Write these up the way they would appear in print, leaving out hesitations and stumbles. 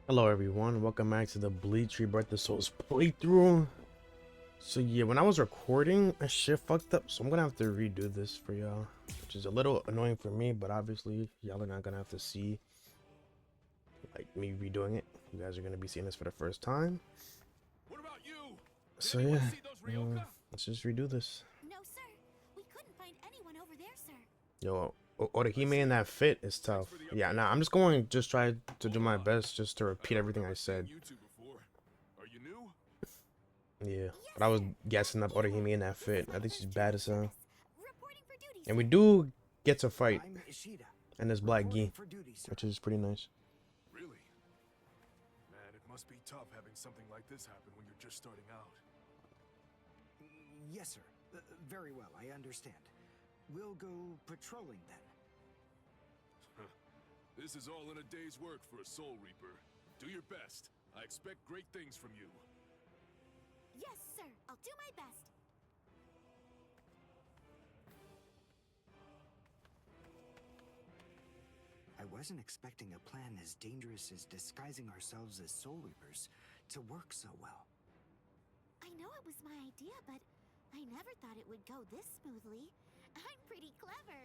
Hello everyone, welcome back to the Bleach Rebirth the Souls playthrough. So yeah, when I was recording, I shit fucked up, so I'm gonna have to redo this for y'all, which is a little annoying for me, but obviously y'all are not gonna have to see like me redoing it. You guys are gonna be seeing this for the first time. What about you? Did So anyone yeah, see those Ryoka? let's just redo this. No, sir. We couldn't find anyone over there, sir. Yo, I Orihime in see. that fit is Thanks tough. for the Yeah, update. nah, I'm just going to just try to do Hold my on. best just to I repeat don't everything I remember seeing said. you two before. Are you new? Yeah, Yes, but I was sir. guessing up Eva, Orihime in that this is fit. my I think she's first bad trip in as hell. service. Reporting for duty, And we sir. do get to fight. I'm Ishida, And this black reporting gi, for duty, sir. which is pretty nice. Really? Man, it must be tough having something like this happen when you're just starting out. Yes, sir. Very well, I understand. We'll go patrolling then. This is all in a day's work for a Soul Reaper. Do your best. I expect great things from you. Yes, sir. I'll do my best. I wasn't expecting a plan as dangerous as disguising ourselves as Soul Reapers to work so well. I know it was my idea, but I never thought it would go this smoothly. I'm pretty clever.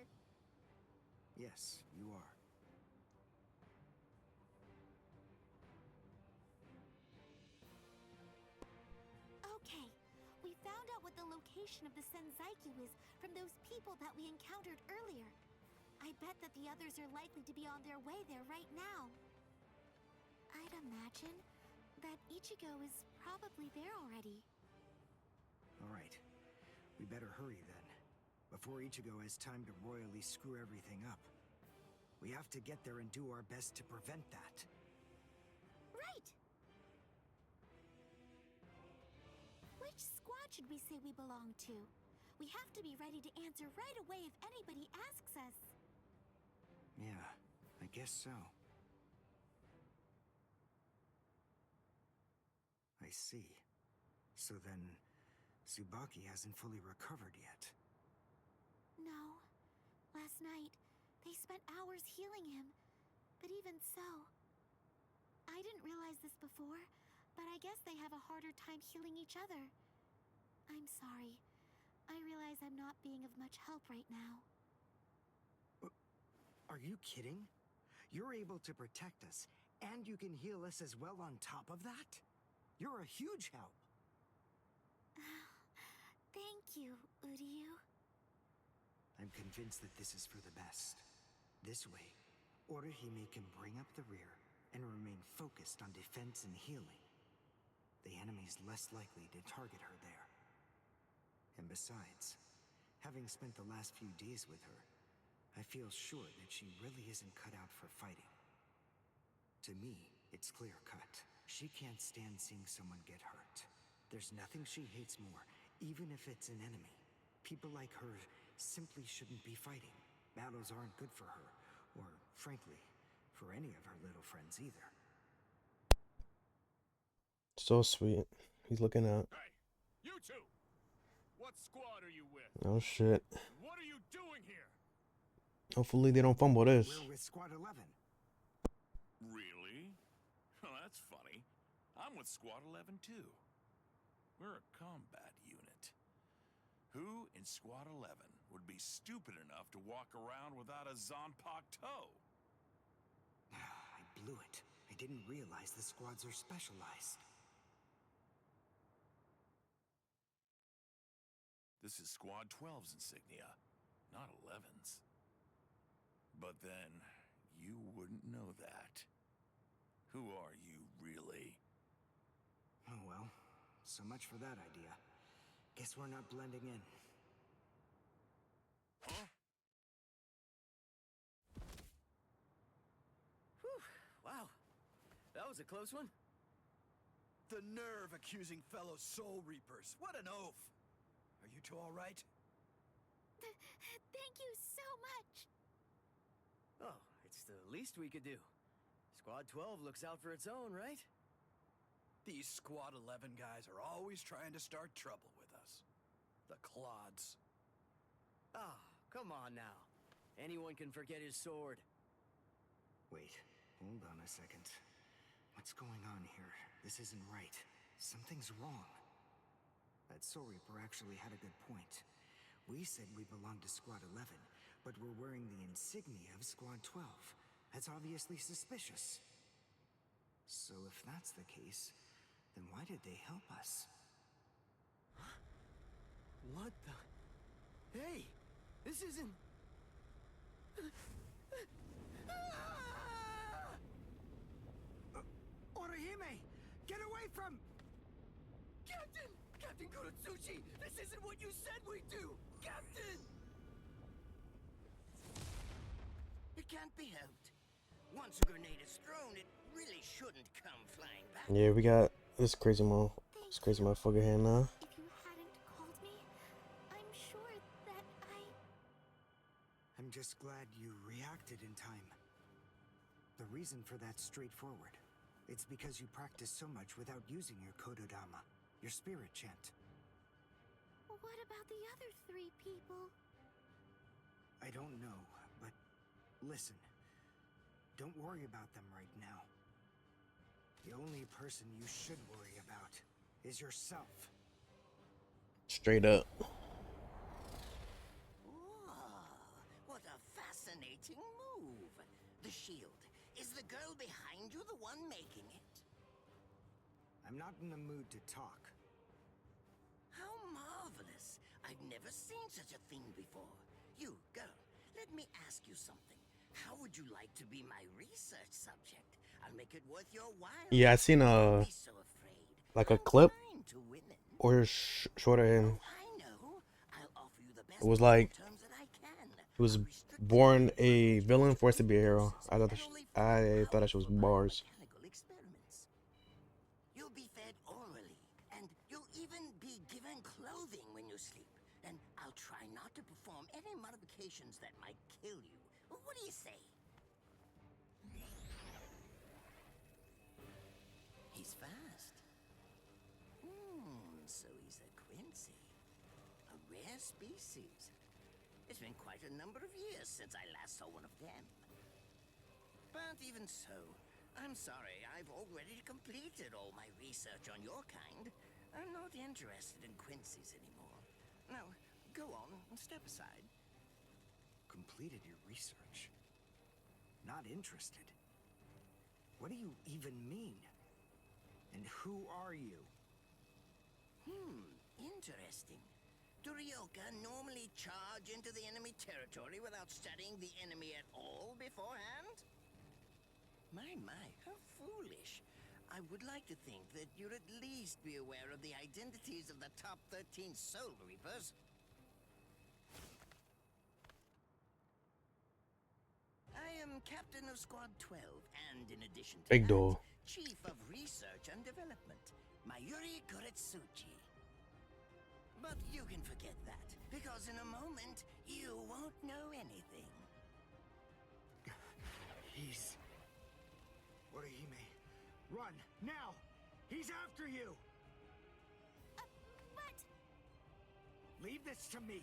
Yes, you are. Okay. We found out what the location of the Senzaiku is from those people that we encountered earlier. I bet that the others are likely to be on their way there right now. I'd imagine that Ichigo is probably there already. All right. We better hurry then, before Ichigo has time to royally screw everything up. We have to get there and do our best to prevent that. Right! Which squad should we say we belong to? We have to be ready to answer right away if anybody asks us. Yeah, I guess so. I see. So then, Tsubaki hasn't fully recovered yet. No. Last night, they spent hours healing him. But even so... I didn't realize this before, but I guess they have a harder time healing each other. I'm sorry. I realize I'm not being of much help right now. Are you kidding? You're able to protect us, and you can heal us as well on top of that? You're a huge help. Thank you, Uryu. I'm convinced that this is for the best. This way, Orihime can bring up the rear and remain focused on defense and healing. The enemy's less likely to target her there. And besides, having spent the last few days with her, I feel sure that she really isn't cut out for fighting. To me, it's clear-cut. She can't stand seeing someone get hurt. There's nothing she hates more, even if it's an enemy. People like her simply shouldn't be fighting. Battles aren't good for her, or, frankly, for any of her little friends either. So sweet. He's looking out. Hey, you two! What squad are you with? Oh shit. What are you doing here? Hopefully they don't fumble this. We're with Squad 11. Really? Well, that's funny. I'm with Squad 11 too. We're a combat unit. Who in Squad 11 would be stupid enough to walk around without a Zanpakuto toe? I blew it. I didn't realize the squads are specialized. This is Squad 12's insignia, not 11's. But then, you wouldn't know that. Who are you, really? Oh well, so much for that idea. Guess we're not blending in. Huh? Whew, wow. That was a close one. The nerve accusing fellow Soul Reapers. What an oaf! Are you two all right? Thank you so much. Oh, it's the least we could do. Squad 12 looks out for its own, right? These Squad 11 guys are always trying to start trouble with us. The clods. Ah, come on now. Anyone can forget his sword. Wait, hold on a second. What's going on here? This isn't right. Something's wrong. That Soul Reaper actually had a good point. We said we belonged to Squad 11, but we're wearing the insignia of Squad 12. That's obviously suspicious. So if that's the case, then why did they help us? What the? Hey! This isn't... Orihime! Get away from... Captain! Captain Kurotsuchi! This isn't what you said we'd do! Captain! It can't be helped. Once a grenade is thrown, it really shouldn't come flying back. Yeah, we got this crazy motherfucker here now. If you hadn't called me, I'm sure that I'm just glad you reacted in time. The reason for that's straightforward. It's because you practice so much without using your Kododama, your spirit chant. What about the other 3 people? I don't know, but listen. Don't worry about them right now. The only person you should worry about is yourself. Straight up. Whoa, what a fascinating move. The shield. Is the girl behind you the one making it? I'm not in the mood to talk. How marvelous. I've never seen such a thing before. You, girl, let me ask you something. How would you like to be my research subject? I'll make it worth your while. Yeah, I seen Don't be so afraid. like a I'm clip fine to women. or shorter, and Oh, I know. I'll offer you the best it was like terms that I can. he was I'll restrict born a villain, forced to be a hero. courses I thought and that only I thought that shit was powerful bars. biomechanical experiments. You'll be fed orally, and you'll even be given clothing when you sleep. And I'll try not to perform any modifications that might kill you. What do you say? He's fast. So he's a Quincy. A rare species. It's been quite a number of years since I last saw one of them. But even so, I'm sorry, I've already completed all my research on your kind. I'm not interested in Quincy's anymore. Now, go on and step aside. Completed your research? Not interested? What do you even mean? And who are you? Interesting. Do Ryoka normally charge into the enemy territory without studying the enemy at all beforehand? My, how foolish. I would like to think that you'd at least be aware of the identities of the top 13 Soul Reapers. I am Captain of Squad 12, and in addition to Big that, door. Chief of Research and Development, Mayuri Kuretsuchi. But you can forget that, because in a moment, you won't know anything. He's... Orihime, run, now! He's after you! But... Leave this to me.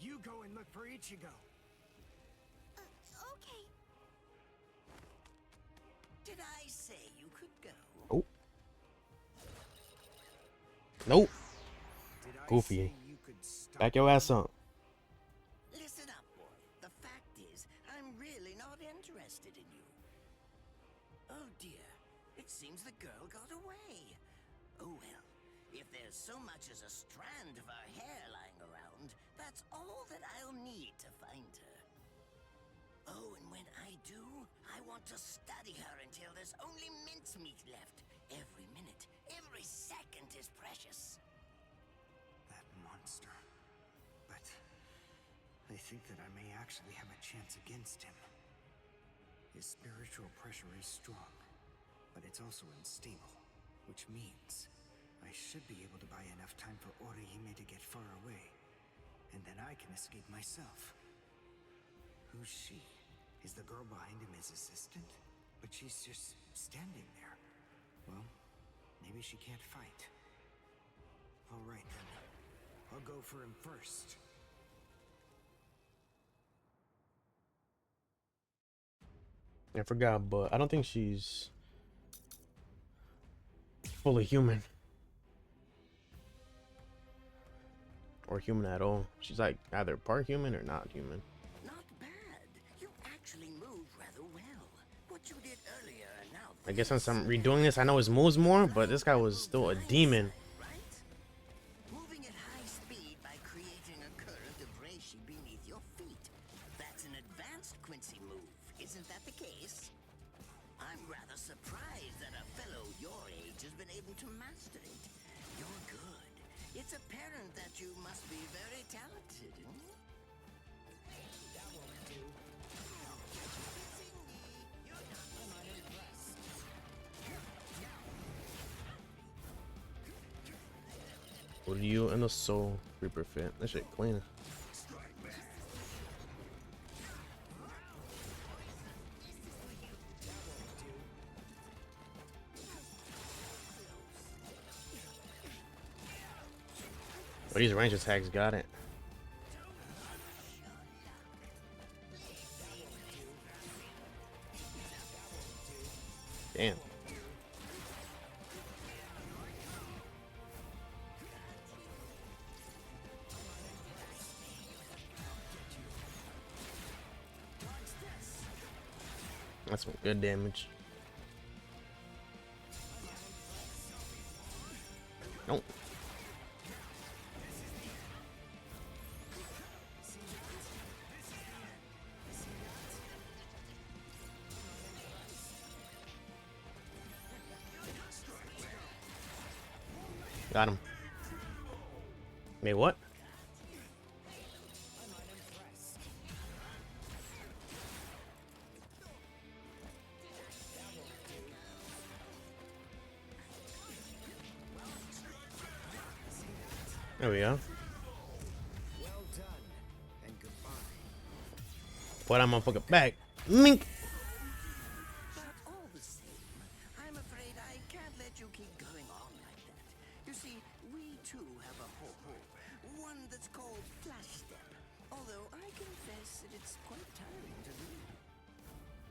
You go and look for Ichigo. Okay. Did I say you could go? Oh. Nope. Did I Goofy. say you could stop Back your ass up. Listen up, boy. The fact is, I'm really not interested in you. Oh dear. It seems the girl got away. Oh well. If there's so much as a strand of her hair lying around, that's all that I'll need to find her. Oh, and when I do, I want to study her until there's only mincemeat left. Every minute, every second is precious. that monster. But I think that I may actually have a chance against him. His spiritual pressure is strong, but it's also unstable, which means I should be able to buy enough time for Orihime to get far away, and then I can escape myself. Who's she? Is the girl behind him his assistant? But she's just standing there. Well, maybe she can't fight. All right then. I'll go for him first. I forgot, but I don't think she's fully human. Or human at all. She's like either part human or not human. Not bad. You actually move rather well. What you did earlier and now I guess since this. I'm redoing this, I know his moves more, but this guy was still a demon. Right? Moving at high speed by creating a current of reishi beneath your feet. That's an advanced Quincy move, isn't that the case? I'm rather surprised that a fellow your age has been able to master it. You're good. It's apparent that you must be very talented. That won't do. I'm unimpressed. What do you and the soul Reaper fit? That shit clean. Oh, these range attacks got it. Damn. That's some good damage. Nope. Got him. Wait, what? There we go. Well done, and goodbye. Put that motherfucker back. Mink. But all the same, I'm afraid I can't let you keep going on like that. You see, we too have a ho-ho. One that's called Flash Step. Although I confess that it's quite tiring to do.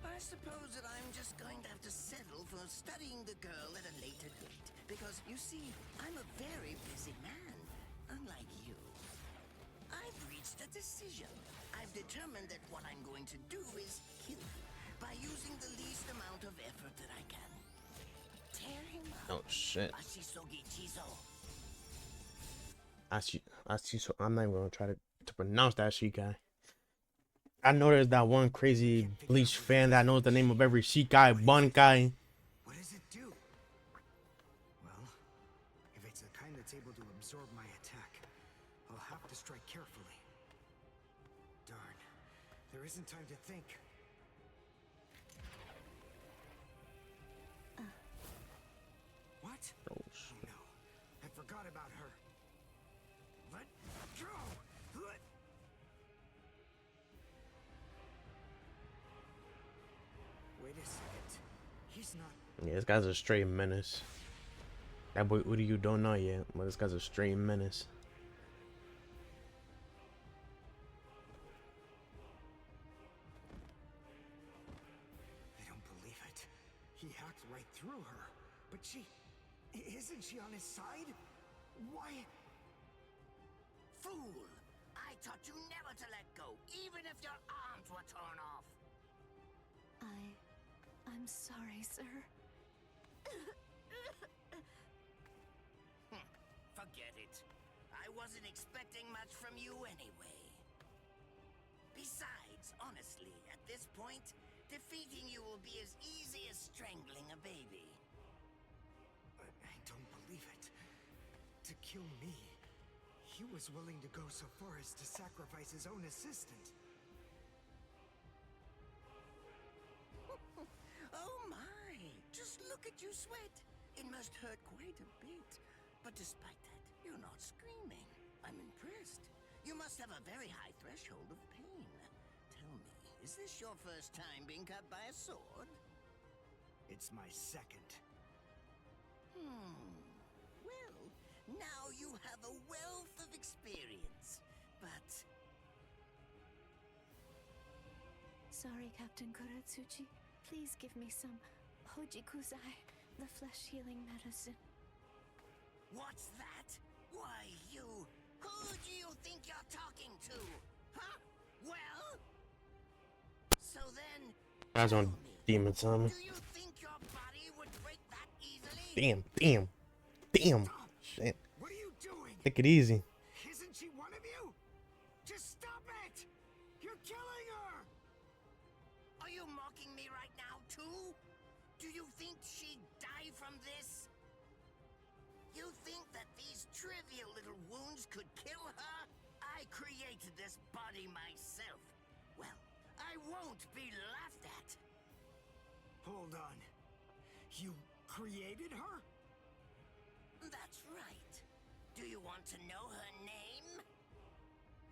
I suppose that I'm just going to have to settle for studying the girl at a later date. Because, you see, I'm a very busy man, unlike you. I've reached a decision. I've determined that what I'm going to do is kill him by using the least amount of effort that I can. Tear him Oh up. shit. Ashisogi Chizo. So I'm not even gonna try to pronounce that shit guy. I know there's that one crazy Bleach fan that knows the name of every Shikai Bunkai. What does it do? Well, if it's the kind that's able to absorb my attack, I'll have to strike carefully. Darn, there isn't time to think. What? Oh, Oh no, I forgot about her. Let go! Let... Wait a second. He's not... yeah, this guy's a straight menace. That boy Udy you don't know yet, but this guy's a straight menace. I don't believe it. He hacked right through her. But isn't she on his side? Why? Fool! I taught you never to let go, even if your arms were torn off. I'm sorry, sir. Forget it. I wasn't expecting much from you anyway. Besides, honestly, at this point, defeating you will be as easy as strangling a baby. I don't believe it. To kill me, he was willing to go so far as to sacrifice his own assistant. Oh my! Just look at you sweat. It must hurt quite a bit. But despite that, you're not screaming. I'm impressed. You must have a very high threshold of pain. Tell me, is this your first time being cut by a sword? It's my second. Well, now you have a wealth of experience. But Sorry, Captain Kuratsuchi. Please give me some Hojikusai, the flesh healing medicine. What's that? Why, you... Who do you think you're talking to? Huh? Well? So then... Eyes tell on me, demon son. do you think your body would break that easily? Damn. Stop! Shit. What are you doing? Take it easy. Isn't she one of you? Just stop it! You're killing her! Are you mocking me right now, too? Do you think she'd die from this? You think that these trivial little wounds could kill her? I created this body myself. Well, I won't be laughed at. Hold on. You created her? That's right. Do you want to know her name?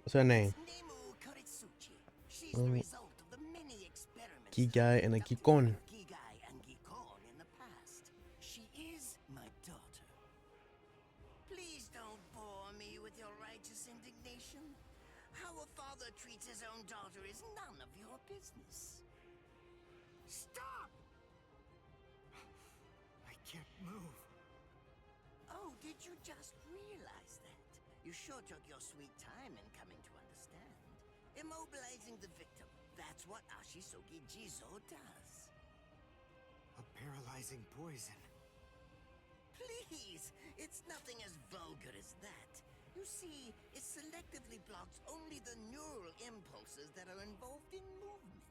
What's her name? Nemu Koritsuchi. She's the result of the many experiments Kigai and a conducted Kikon. with Kigai and Kikon in the past. She is my daughter. Please don't bore me with your righteous indignation. How a father treats his own daughter is none of your business. Stop! I can't move. Oh, did you just realize that? You sure took your sweet time in coming to understand. Immobilizing the victim. That's what Ashisogi Jizo does. A paralyzing poison. Please, it's nothing as vulgar as that. You see, it selectively blocks only the neural impulses that are involved in movement.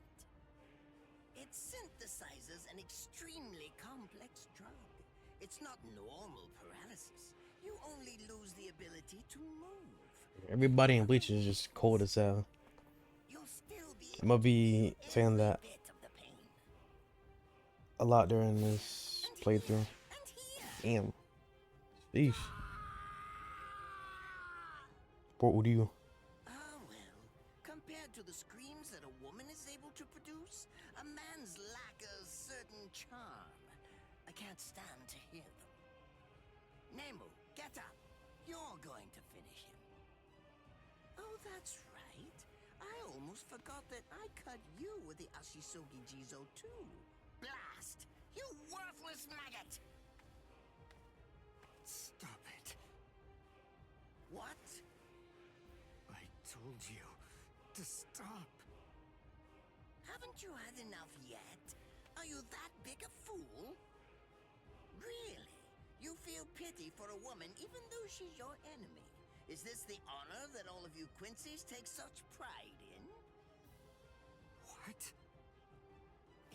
It synthesizes an extremely complex drug. It's not normal paralysis. You only lose the ability to move. Everybody in Bleach is just cold as hell. You'll still be I'm gonna be able to saying feel that every bit of the pain. a lot during this And playthrough. here, Damn. Sheesh. Poor Uryu. Ah, well, compared to the screams that a woman is able to produce, a man's lack a certain charm. I can't stand to hear them. Nemu, get up. You're going to finish him. Oh, that's right. I almost forgot that I cut you with the Ashisogi Jizo too. Blast! You worthless maggot! Stop it. What? I told you to stop. Haven't you had enough yet? Are you that big a fool? Really? You feel pity for a woman even though she's your enemy? Is this the honor that all of you Quincy's take such pride in? What?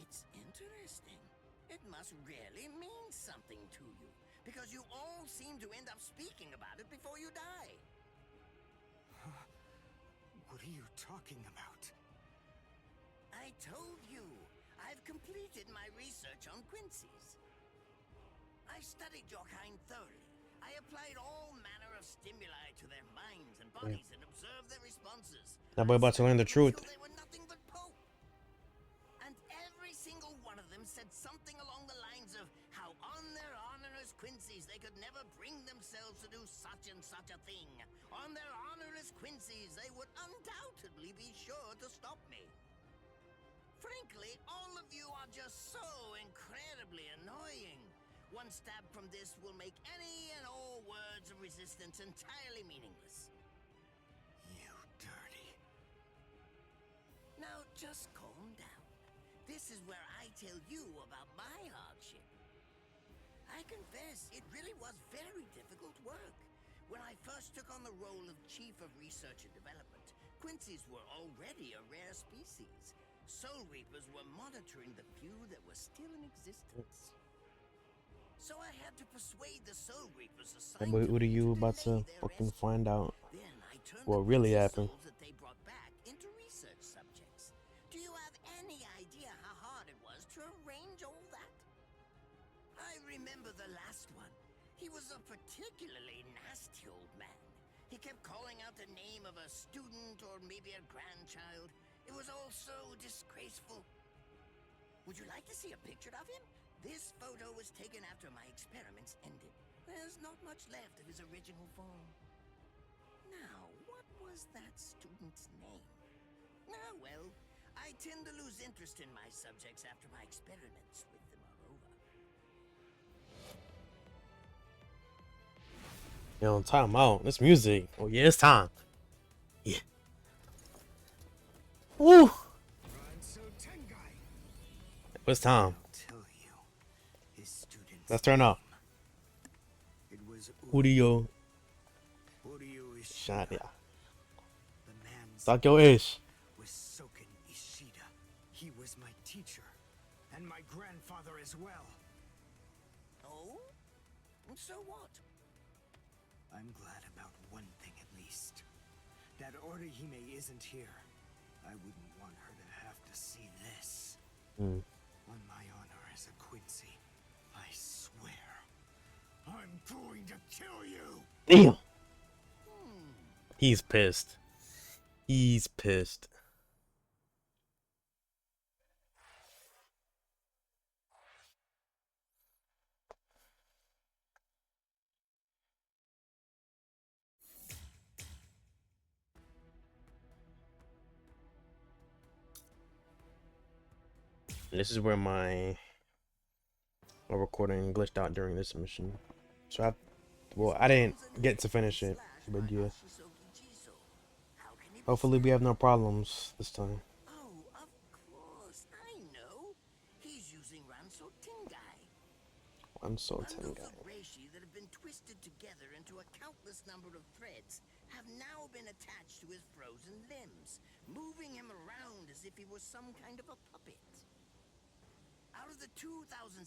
It's interesting. It must really mean something to you, because you all seem to end up speaking about it before you die. What are you talking about? I told you, I've completed my research on Quincy's. I studied your kind thoroughly. I applied all manner of stimuli to their minds and bodies and observed their responses. That boy about to learn the truth. Until they were nothing but pope. And every single one of them said something along the lines of how on their honor as Quincy's they could never bring themselves to do such and such a thing. On their honor as Quincy's they would undoubtedly be sure to stop me. Frankly, all of you are just so incredibly annoying. One stab from this will make any and all words of resistance entirely meaningless. You dirty. Now just calm down. This is where I tell you about my hardship. I confess, it really was very difficult work. When I first took on the role of Chief of Research and Development, Quincy's were already a rare species. Soul Reapers were monitoring the few that were still in existence. So I had to persuade the Soul Reapers That assigned boy to me Uryu to about delay to their fucking rescue. find out Then I turned what the really precious happened. souls that they brought back into research subjects. Do you have any idea how hard it was to arrange all that? I remember the last one. He was a particularly nasty old man. He kept calling out the name of a student or maybe a grandchild. It was all so disgraceful. Would you like to see a picture of him? This photo was taken after my experiments ended. There's not much left of his original form. Now, what was that student's name? Ah, well, I tend to lose interest in my subjects after my experiments with them are over. Yo, time out. This music. Oh yeah, it's time. Yeah. Woo. It's time. Tell you, his students. Let's turn up. It was Udio Uryu Ishida. shot. Yeah. The man's Talk your ish. was Soken Ishida. He was my teacher, and my grandfather as well. Oh? And so what? I'm glad about one thing at least. That Orihime isn't here. I wouldn't want her to have to see this. Mm. On my honor as a Quincy, I swear, I'm going to kill you! Damn. He's pissed. He's pissed. And this is where my recording glitched out during this mission. So I didn't get to finish it, but yeah. Hopefully we have no problems this time. Oh, of course, I know. He's using Ranso Tingai. I'm so Bundles tengai. of reishi that have been twisted together into a countless number of threads have now been attached to his frozen limbs, moving him around as if he was some kind of a puppet. Out of the 2,661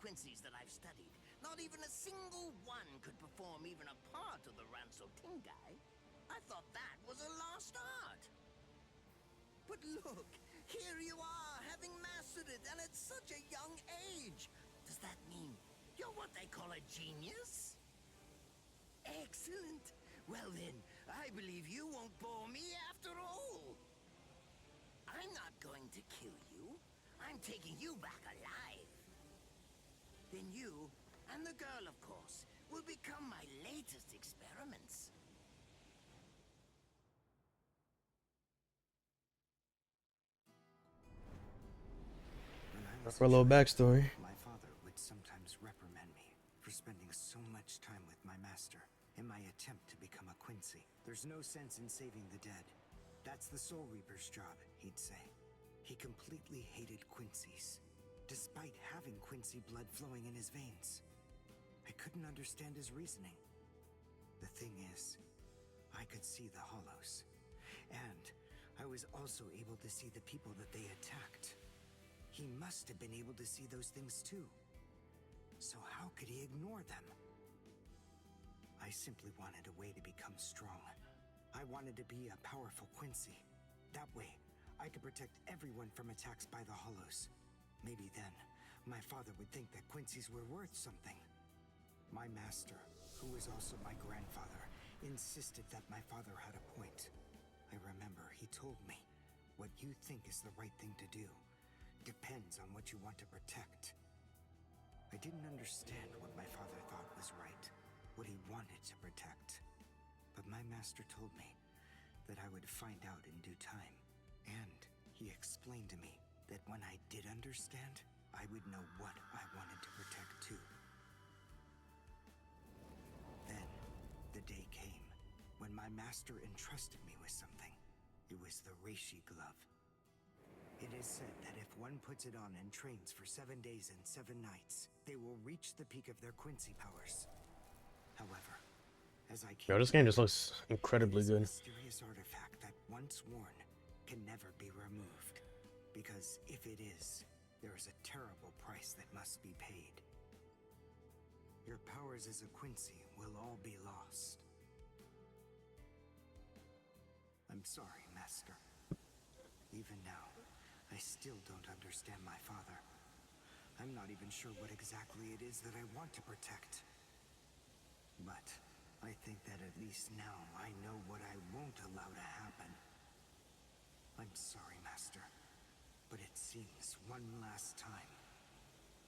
Quincy's that I've studied, not even a single one could perform even a part of the Ranso Tingai. I thought that was a lost art. But look, here you are, having mastered it, and at such a young age. Does that mean you're what they call a genius? Excellent. Well then, I believe you won't bore me after all. I'm not going to kill you. I'm taking you back alive. Then you, and the girl of course, will become my latest experiments. When I was For a little backstory. my father would sometimes reprimand me for spending so much time with my master in my attempt to become a Quincy. There's no sense in saving the dead. That's the Soul Reaper's job, he'd say. He completely hated Quincy's, despite having Quincy blood flowing in his veins. I couldn't understand his reasoning. The thing is, I could see the hollows, and I was also able to see the people that they attacked. He must have been able to see those things too. So how could he ignore them? I simply wanted a way to become strong. I wanted to be a powerful Quincy. That way, I could protect everyone from attacks by the hollows. Maybe then, my father would think that Quincy's were worth something. My master, who was also my grandfather, insisted that my father had a point. I remember he told me, what you think is the right thing to do depends on what you want to protect. I didn't understand what my father thought was right, what he wanted to protect. But my master told me that I would find out in due time. And he explained to me that when I did understand, I would know what I wanted to protect too. Then, the day came when my master entrusted me with something. It was the reishi glove. It is said that if one puts it on and trains for 7 days and 7 nights, they will reach the peak of their Quincy powers. However, as I Yo, this game just looks incredibly it is a good. mysterious artifact that once worn can never be removed. Because if it is, there is a terrible price that must be paid. Your powers as a Quincy will all be lost. I'm sorry, Master. Even now, I still don't understand my father. I'm not even sure what exactly it is that I want to protect. But I think that at least now I know what I won't allow to happen. I'm sorry, Master, but it seems one last time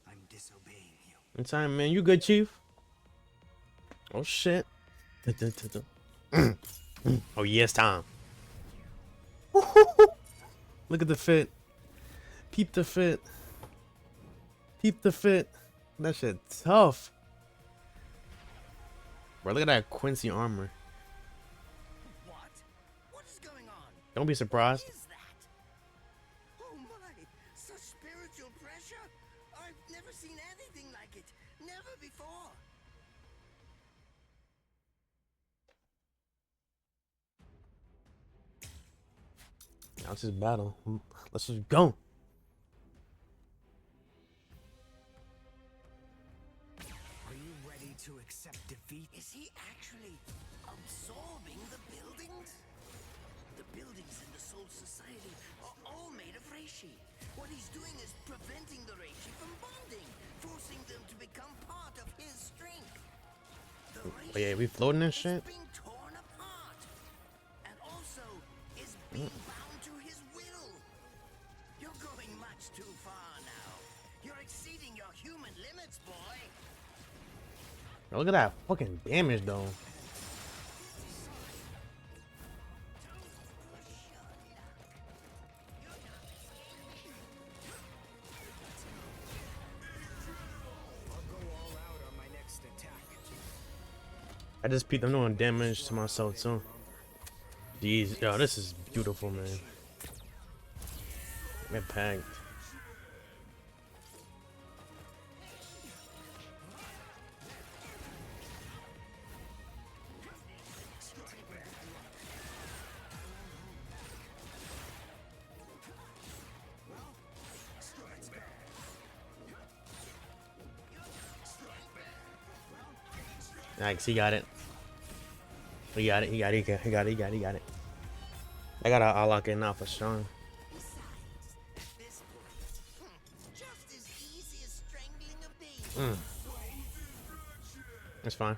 I'm disobeying you. In time, man. You good, Chief? Oh shit. Oh yes, time. Look at the fit. Peep the fit. Peep the fit. That shit tough. Bro, look at that Quincy armor. What? What is going on? Don't be surprised. What is that? Oh my! Such spiritual pressure! I've never seen anything like it. Never before. Now it's just battle. Let's just go. Are you ready to accept defeat? Is he actually absorbing the buildings? The buildings in the Soul Society are all made of Reishi. What he's doing is preventing the Reishi from bonding, forcing them to become part of his strength. The Oh yeah, we floating and is shit. being torn apart, and also is being bound to his will. You're going much too far now. You're exceeding your human limits, boy. Bro, look at that fucking damage though. I'll go all out on my next attack. I just peeped. I'm doing damage to myself too. Jeez, yo, this is beautiful, man. Get packed. Nice, he got it. He got it. He got it. He got it. He got it. He got it. I gotta lock it now for sure. Besides, this point, just as easy as strangling a baby. It's fine.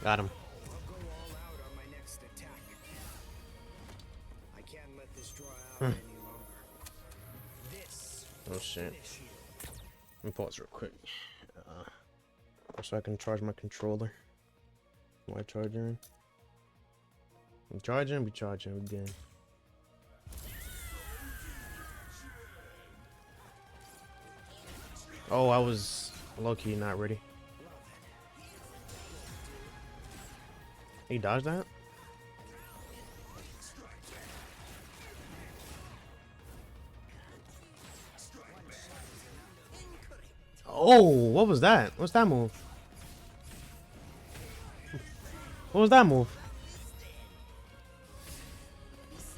Got him. I'll go all out on my next attack. I can't let this draw out any longer. This Oh shit. finish you. Let me pause real quick. So I can charge my controller. Why charging? I'm charging, we charging again. Oh, I was low-key not ready. He dodged that? Oh, what was that? What's that move? What was that move? Besides,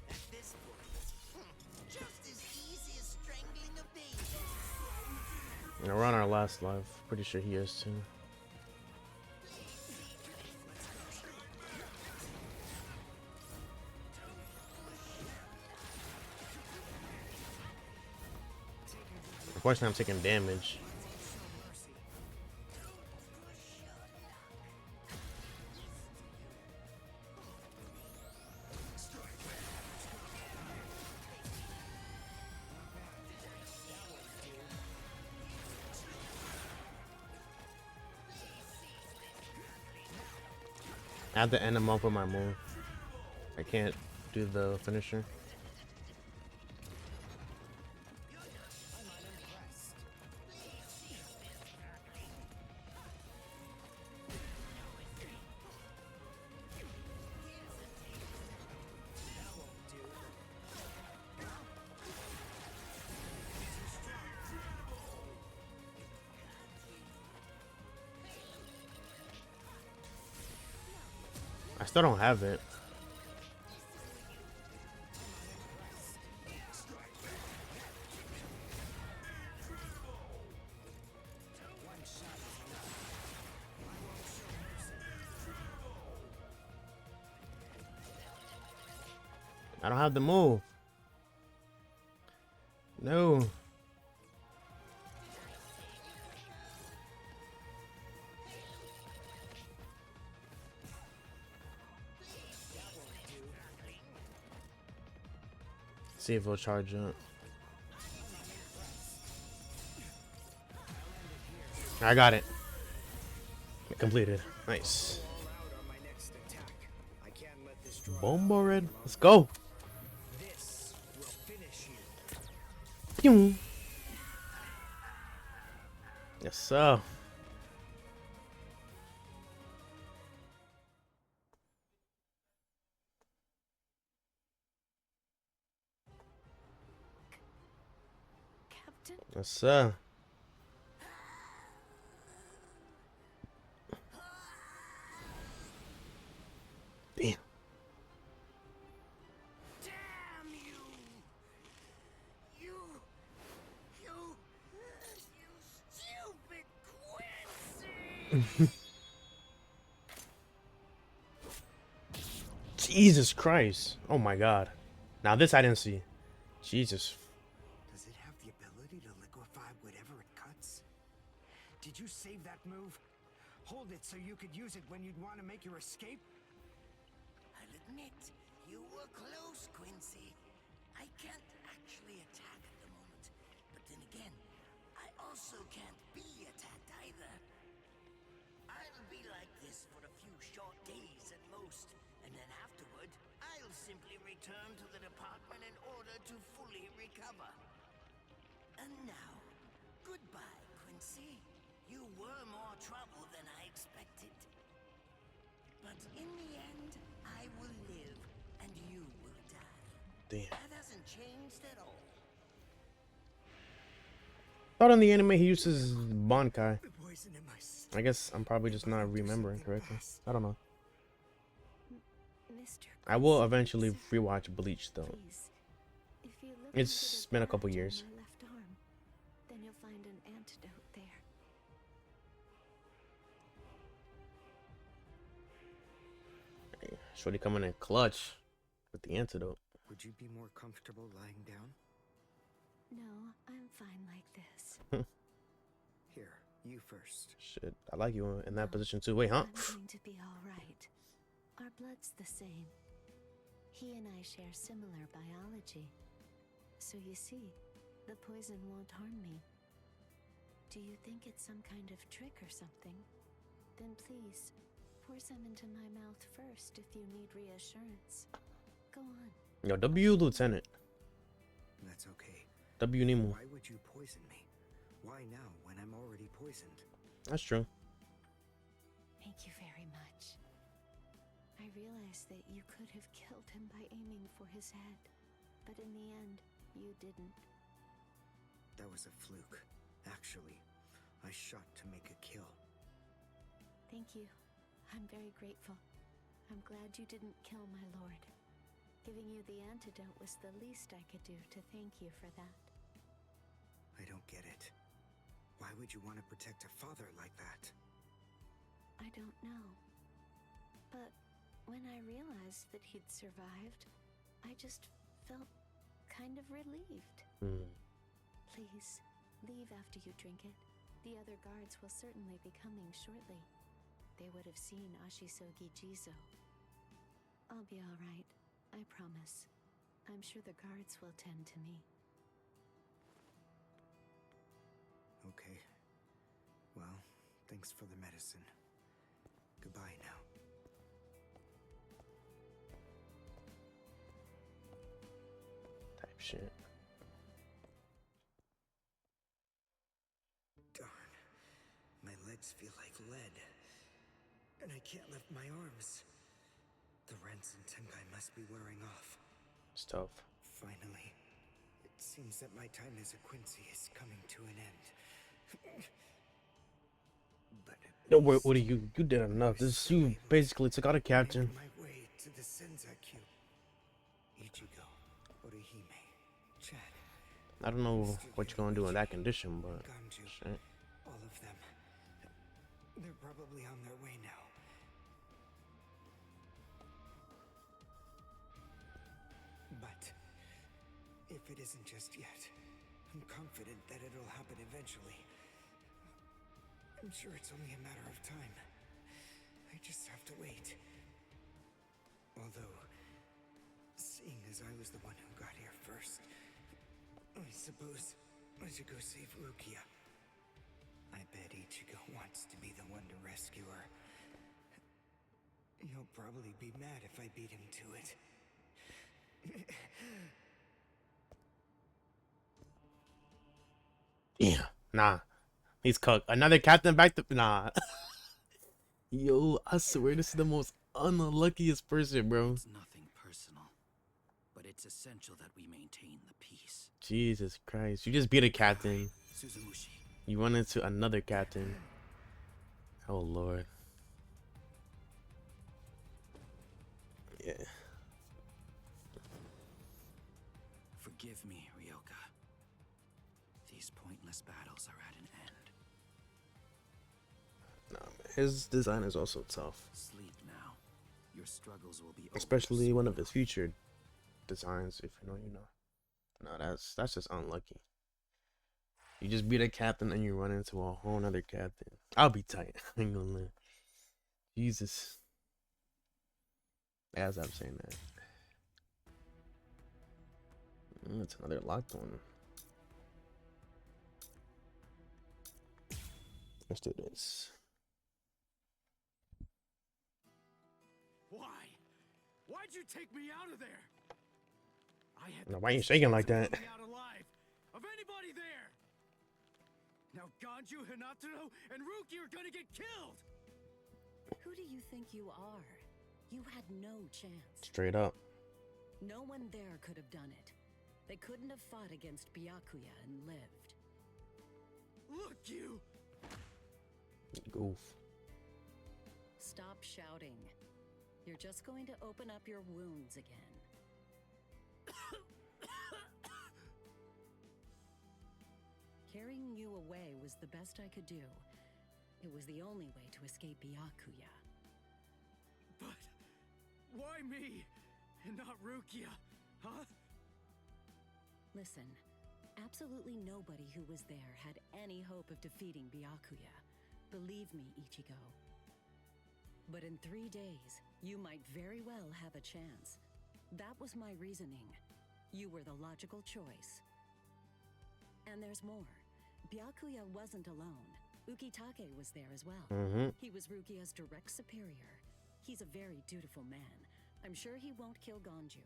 at this point, just as easy as strangling a baby. Yeah, we're on our last life. Pretty sure he is too. Unfortunately, I'm taking damage. I have to end him off with my move. I can't do the finisher. I still don't have it. I don't have the move. No. See if he'll charge up. I got it. Completed. Nice. All out on my next attack. I can't let this draw Bomba out red. any Let's longer. go. This will finish you. Pew. Yes, sir. Captain? Yes, sir. Damn. Damn you! You stupid Quincy! Jesus Christ. Oh my God. Now this I didn't see. Jesus. Does it have the ability to liquefy whatever it cuts? Did you save that move? Hold it so you could use it when you'd want to make your escape? I'll admit, you were close, Quincy. I can't actually attack at the moment. But then again, I also can't be attacked either. I'll be like this for a few short days at most, and then afterward, I'll simply return to the department in order to fully recover. And now, goodbye, Quincy. You were more trouble than I expected. But in the end, I will live, and you will die. Damn. That hasn't changed at all. Thought in the anime he uses Bankai. The poison in my stomach. I guess I'm probably just not remembering correctly. I don't know. Mr. I will Quincy, eventually sir, rewatch Bleach though. please, if you look It's into the been a couple badge on years. my left arm, then you'll find an antidote there. Shorty coming in clutch with the antidote. Would you be more comfortable lying down? No, I'm fine like this. Here, you first. Shit, I like you in that position too. Wait, huh? I'm going to be all right. Our blood's the same. He and I share similar biology. So you see, the poison won't harm me. Do you think it's some kind of trick or something? Then please, pour some into my mouth first if you need reassurance. Go on. Yo, W Lieutenant. That's okay. W Nemo. Why would you poison me? Why now when I'm already poisoned? That's true. Thank you very much. I realized that you could have killed him by aiming for his head, but in the end, you didn't. That was a fluke. Actually, I shot to make a kill. Thank you. I'm very grateful. I'm glad you didn't kill my lord. Giving you the antidote was the least I could do to thank you for that. I don't get it. Why would you want to protect a father like that? I don't know. But when I realized that he'd survived, I just felt kind of relieved. Please, leave after you drink it. The other guards will certainly be coming shortly. They would have seen Ashisogi Jizo. I'll be all right, I promise. I'm sure the guards will tend to me. Okay. Well, thanks for the medicine. Goodbye now. Type shit. Darn. My legs feel like lead. And I can't lift my arms. The Rents and Tenkai must be wearing off. It's tough. Finally. It seems that my time as a Quincy is coming to an end. But No, what do you did enough. This you basically took out a captain. my way to the Senzakyu. Ichigo, Orihime, Chad, I don't know what you're gonna do in that condition, but Ganju, shit. all of them. They're probably on their way now. But if it isn't just yet, I'm confident that it'll happen eventually. I'm sure it's only a matter of time. I just have to wait. Although, seeing as I was the one who got here first, I suppose I should go save Rukia. I bet Ichigo wants to be the one to rescue her. He'll probably be mad if I beat him to it. Yeah, nah. He's cooked. Another captain back to nah. Yo, I swear this is the most unluckiest person, bro. It's nothing personal, but it's essential that we maintain the peace. Jesus Christ. You just beat a captain. Suzumushi. You run into another captain. Oh Lord. Yeah. Forgive me, Ryoka. These pointless battles are at an end. Nah, man. His design is also tough. Sleep now. Your struggles will be over Especially soon one of his enough. future designs, if you know, you know. No, that's just unlucky. You just beat a captain and you run into a whole nother captain. I'll be tight. I ain't gonna lie. Jesus. As I'm saying that. It's another locked one. Let's do this. Why? Why'd you take me out of there? I had Now, the why you best shaking chance like of that? coming out alive of anybody there. Now Ganju, Hinataro, and Ruki are gonna get killed. Who do you think you are? You had no chance. Straight up. No one there could have done it. They couldn't have fought against Byakuya and lived. Look, you. Goof. Stop shouting. You're just going to open up your wounds again. Carrying you away was the best I could do. It was the only way to escape Byakuya. But why me and not Rukia? Huh? Listen, absolutely nobody who was there had any hope of defeating Byakuya. Believe me, Ichigo. But in 3 days, you might very well have a chance. That was my reasoning. You were the logical choice. And there's more. Byakuya wasn't alone. Ukitake was there as well. He was Rukia's direct superior. He's a very dutiful man. I'm sure he won't kill Ganju,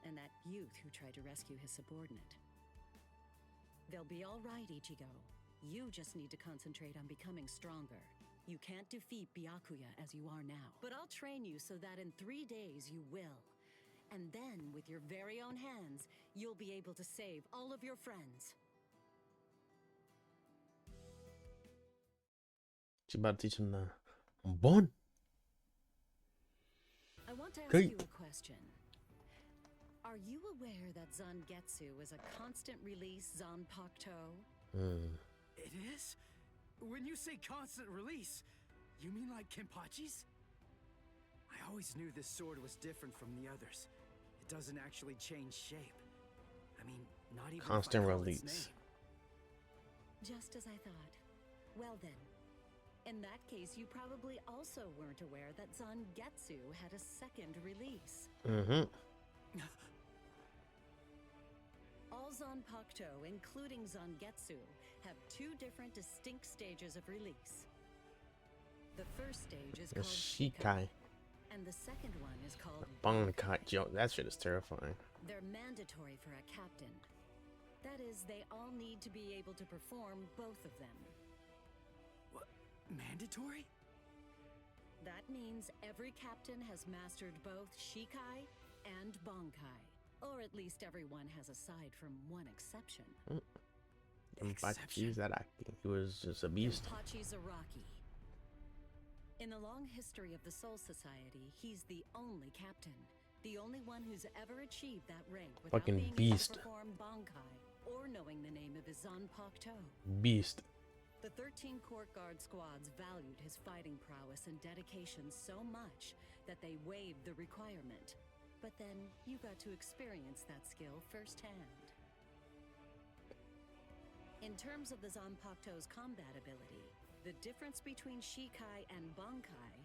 and that youth who tried to rescue his subordinate. They'll be all right, Ichigo. You just need to concentrate on becoming stronger. You can't defeat Byakuya as you are now. But I'll train you so that in 3 days you will. And then, with your very own hands, you'll be able to save all of your friends. She's about to teach him the bon. I want to ask Okay. you a question. Are you aware that Zangetsu is a constant release Zanpakuto? It is? When you say constant release, you mean like Kenpachi's? I always knew this sword was different from the others. It doesn't actually change shape. I mean, not even Constant if I call release. its name. Just as I thought. Well then, in that case, you probably also weren't aware that Zangetsu had a second release. All Zanpakuto, including Zangetsu, have 2 different distinct stages of release. The first stage is The called Shikai. and the second one is called Bankai. Yo, that shit is terrifying. They're mandatory for a captain. That is, they all need to be able to perform both of them. What? Mandatory? That means every captain has mastered both Shikai and Bankai. Or at least everyone has, aside from one exception. Kenpachi Zaraki. He was just a beast. Kenpachi Zaraki. In the long history of the Soul Society, he's the only captain. The only one who's ever achieved that rank without Fucking being beast. able to perform Bankai or knowing the name of his Zanpakuto. Beast. The 13 court guard squads valued his fighting prowess and dedication so much that they waived the requirement. But then you got to experience that skill firsthand. In terms of the Zanpakuto's combat ability, the difference between Shikai and Bankai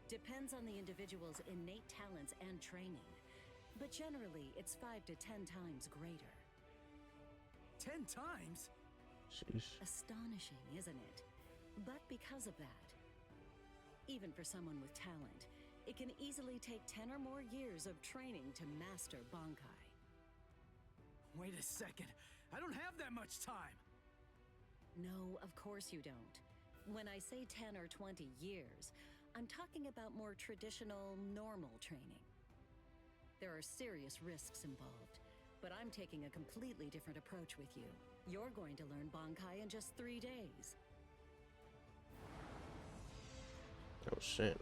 depends on the individual's innate talents and training. But generally, it's 5 to 10 times greater. 10 times? Sheesh. Astonishing, isn't it? But because of that, even for someone with talent, it can easily take 10 or more years of training to master Bankai. Wait a second. I don't have that much time. No, of course you don't. When I say 10 or 20 years, I'm talking about more traditional, normal training. There are serious risks involved, but I'm taking a completely different approach with you. You're going to learn Bankai in just 3 days. Oh shit.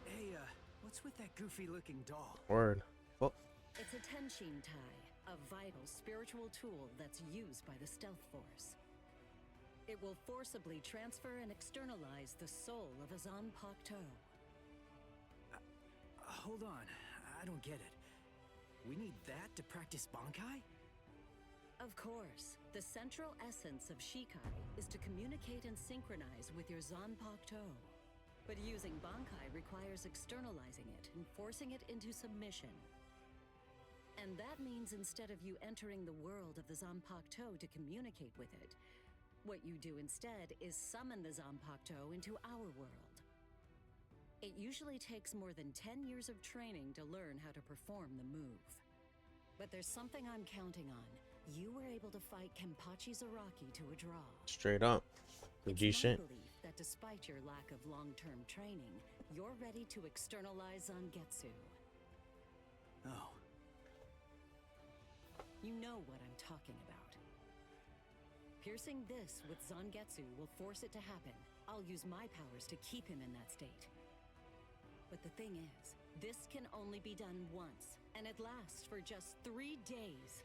Hey, what's with that goofy-looking doll? Word. Well, It's a Tenshin Tai, a vital spiritual tool that's used by the Stealth Force. It will forcibly transfer and externalize the soul of a Zanpakuto. Hold on. I don't get it. We need that to practice Bankai? Of course, the central essence of Shikai is to communicate and synchronize with your Zanpakuto. But using Bankai requires externalizing it and forcing it into submission. And that means instead of you entering the world of the Zanpakuto to communicate with it, what you do instead is summon the Zanpakuto into our world. It usually takes more than 10 years of training to learn how to perform the move. But there's something I'm counting on. You were able to fight Kenpachi Zaraki to a draw. straight up. It's G my shit. belief that despite your lack of long-term training, you're ready to externalize Zangetsu. Oh. You know what I'm talking about. Piercing this with Zangetsu will force it to happen. I'll use my powers to keep him in that state. But the thing is, this can only be done once, and it lasts for just 3 days.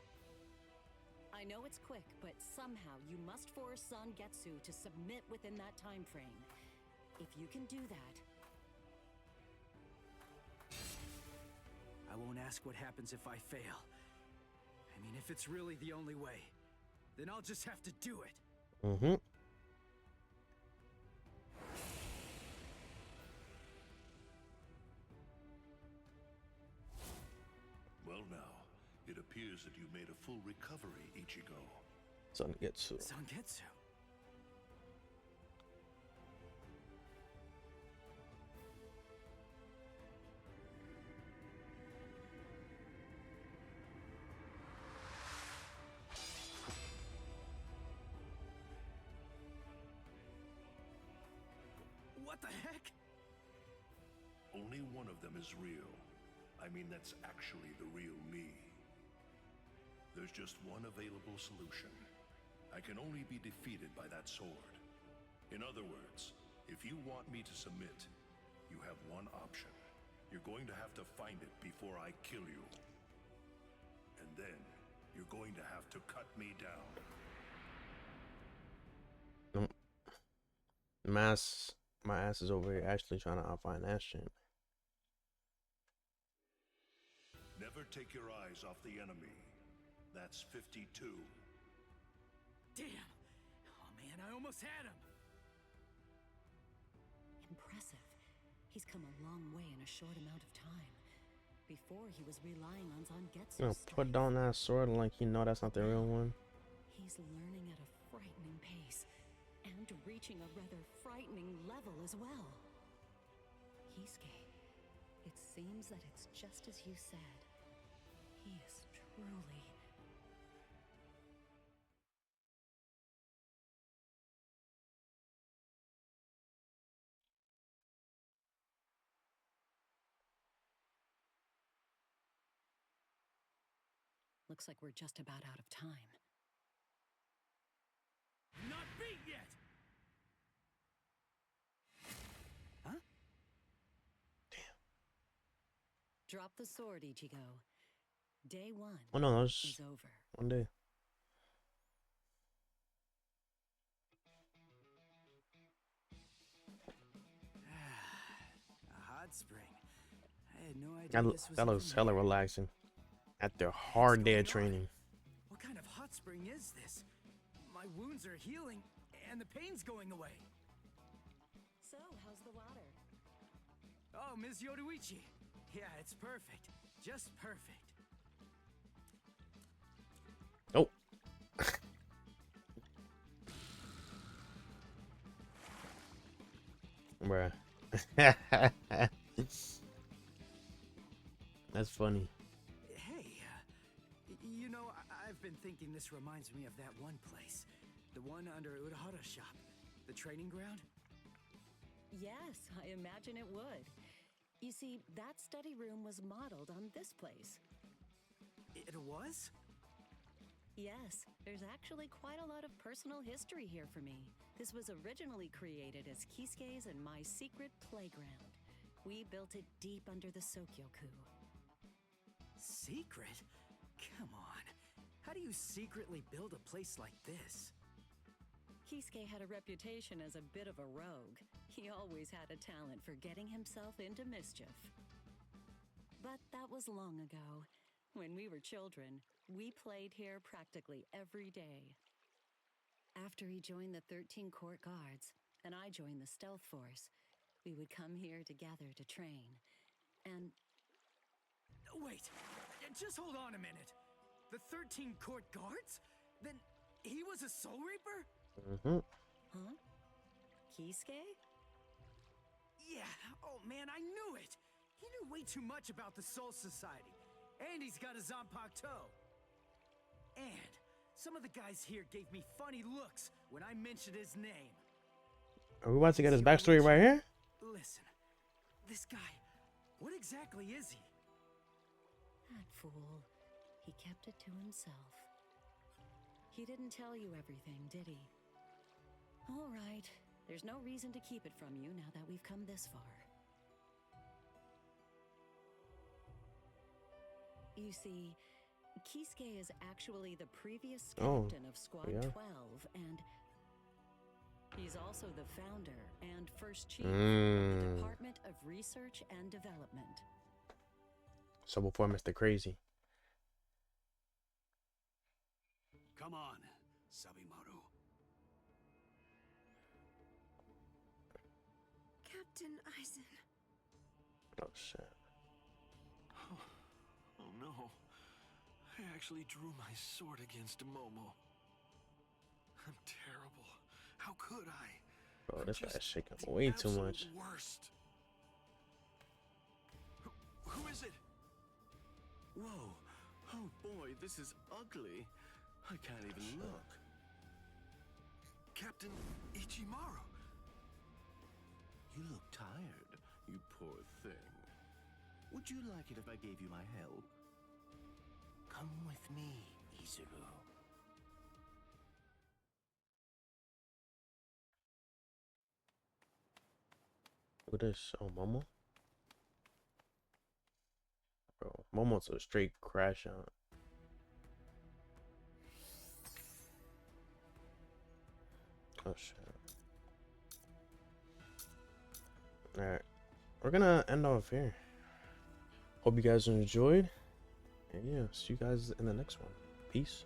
I know it's quick, but somehow you must force Zangetsu to submit within that time frame. If you can do that... I won't ask what happens if I fail. I mean, if it's really the only way, then I'll just have to do it. Mm-hmm. Well now, it appears that you made a full recovery, Ichigo. Zangetsu. Zangetsu. What the heck? Only one of them is real. I mean, that's actually the real me. There's just one available solution. I can only be defeated by that sword. In other words, if you want me to submit, you have one option. You're going to have to find it before I kill you. And then, you're going to have to cut me down. My ass is over here actually trying to outfind that shit. Never take your eyes off the enemy. That's 52. Damn! Oh man, I almost had him! Impressive. He's come a long way in a short amount of time. Before, he was relying on Zangetsu's You know, put strength. down that sword like you know that's not the real one. He's learning at a frightening pace, and reaching a rather frightening level as well. Hisuke, it seems that it's just as you said. He is truly... Looks like we're just about out of time. Not beat yet! Huh? Drop the sword, Ichigo. Day 1 Oh no, that was is over. one day. A hot spring. I had no idea this was That looks even hella here. relaxing. After a What's hard day going of training. on? What kind of hot spring is this? My wounds are healing, and the pain's going away. So, how's the water? Oh, Ms. Yoruichi. Yeah, it's perfect. Just perfect. Oh. Bruh. That's funny. Hey, you know, I've been thinking this reminds me of that one place. The one under Urahara shop. The training ground? Yes, I imagine it would. You see, that study room was modeled on this place. It was? Yes, there's actually quite a lot of personal history here for me. This was originally created as Kisuke's and my secret playground. We built it deep under the Sokyoku. Secret? Come on. How do you secretly build a place like this? Kisuke had a reputation as a bit of a rogue. He always had a talent for getting himself into mischief. But that was long ago. When we were children, we played here practically every day. After he joined the 13 Court Guards, and I joined the Stealth Force, we would come here together to train. And... Wait, just hold on a minute. The 13 Court Guards? Then he was a Soul Reaper? Mm-hmm. Huh? Kisuke? Yeah, oh man, I knew it! He knew way too much about the Soul Society. And he's got a Zanpakuto. And some of the guys here gave me funny looks when I mentioned his name. Are we about to get his backstory right here? Listen, this guy, what exactly is he? That fool. He kept it to himself. He didn't tell you everything, did he? All right. There's no reason to keep it from you now that we've come this far. You see, Kisuke is actually the previous captain of Squad 12, and he's also the founder and first chief of the Department of Research and Development. So before Mr. Crazy. Come on, Sabimaru. Captain Eisen. Oh shit. Oh no. I actually drew my sword against Momo. I'm terrible. How could I? Bro, I'm this just guy's shaking the way too absolute much. Worst. Who is it? Whoa. Oh boy, this is ugly. I can't even look. Captain Ichimaru. You look tired, you poor thing. Would you like it if I gave you my help? Come with me, Izuru. What is? Oh, Momo? Bro, Momo's a straight crash out. Oh shit. Alright. We're gonna end off here. Hope you guys enjoyed. And yeah, see you guys in the next one. Peace.